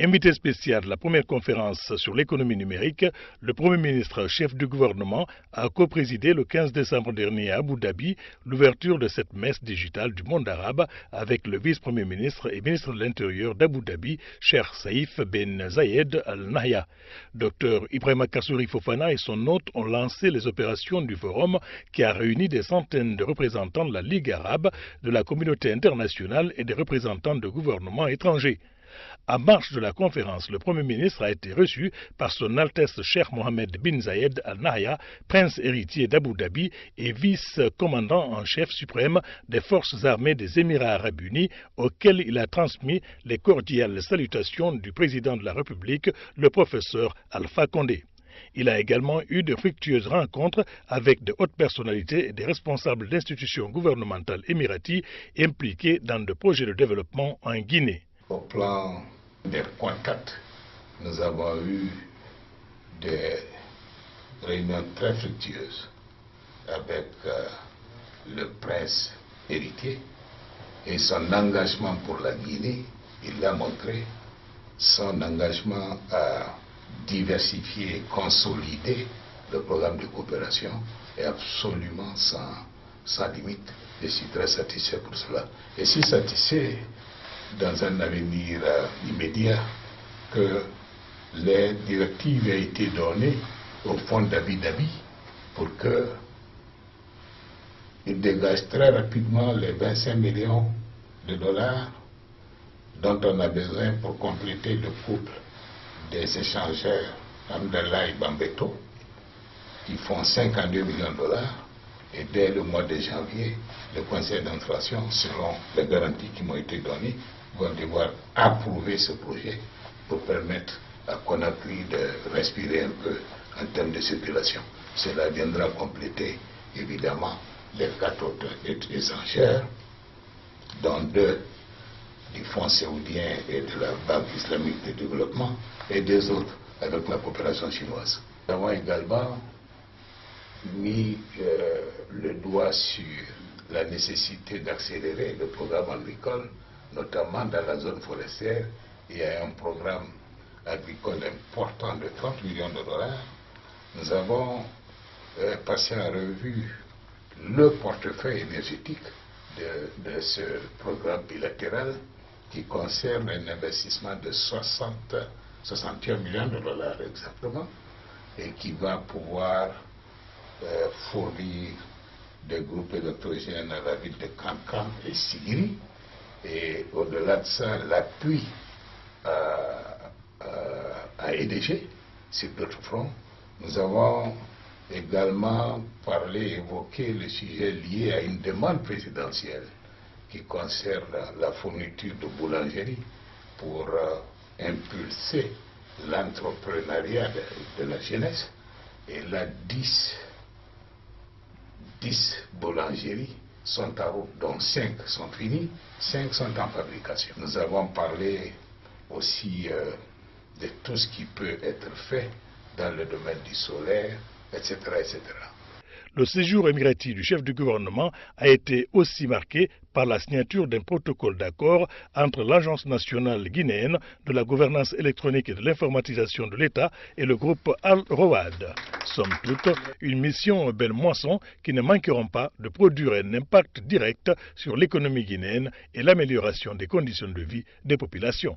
Invité spécial de la première conférence sur l'économie numérique, le Premier ministre, chef du gouvernement, a coprésidé le 15 décembre dernier à Abu Dhabi l'ouverture de cette messe digitale du monde arabe avec le vice-premier ministre et ministre de l'Intérieur d'Abu Dhabi, Cheikh Saïf Ben Zayed Al Nahyan. Dr Ibrahima Kassouri Fofana et son hôte ont lancé les opérations du forum qui a réuni des centaines de représentants de la Ligue arabe, de la communauté internationale et des représentants de gouvernements étrangers. En marge de la conférence, le Premier ministre a été reçu par son Altesse Cheikh Mohammed bin Zayed Al Nahyan, prince héritier d'Abu Dhabi et vice-commandant en chef suprême des forces armées des Émirats arabes unis, auquel il a transmis les cordiales salutations du président de la République, le professeur Alpha Condé. Il a également eu de fructueuses rencontres avec de hautes personnalités et des responsables d'institutions gouvernementales émiraties impliqués dans de projets de développement en Guinée. Au plan des contacts, nous avons eu des réunions très fructueuses avec le prince héritier et son engagement pour la Guinée. Il l'a montré, son engagement à diversifier et consolider le programme de coopération est absolument sans limite. Je suis très satisfait pour cela. Et si satisfait dans un avenir immédiat que les directives aient été données au fonds d'Abu Dhabi pour qu'il dégage très rapidement les 25 millions de dollars dont on a besoin pour compléter le couple des échangeurs Amdallah et Bambeto qui font 52 millions de dollars. Et dès le mois de janvier, le conseil d'administration, selon les garanties qui m'ont été données, va devoir approuver ce projet pour permettre à Conakry de respirer un peu en termes de circulation. Cela viendra compléter évidemment les 4 autres échangeurs, dont 2 du Fonds saoudien et de la Banque islamique de développement et 2 autres avec la coopération chinoise. Nous avons également mis le doigt sur la nécessité d'accélérer le programme agricole, notamment dans la zone forestière. Il y a un programme agricole important de 30 millions de dollars. Nous avons passé en revue le portefeuille énergétique de ce programme bilatéral qui concerne un investissement de 61 millions de dollars exactement et qui va pouvoir fournir des groupes électrogènes à la ville de Kankan et Sigiri. Et au-delà de ça, l'appui à EDG sur d'autres fronts. Nous avons également évoqué le sujet lié à une demande présidentielle qui concerne la fourniture de boulangerie pour impulser l'entrepreneuriat de la jeunesse. Et là, 10 boulangeries sont à route, dont 5 sont finies, 5 sont en fabrication. Nous avons parlé aussi de tout ce qui peut être fait dans le domaine du solaire, etc., etc. Le séjour émirati du chef du gouvernement a été aussi marqué par la signature d'un protocole d'accord entre l'Agence nationale guinéenne de la gouvernance électronique et de l'informatisation de l'État et le groupe Al-Rawad. Somme toute, une mission belle moisson qui ne manqueront pas de produire un impact direct sur l'économie guinéenne et l'amélioration des conditions de vie des populations.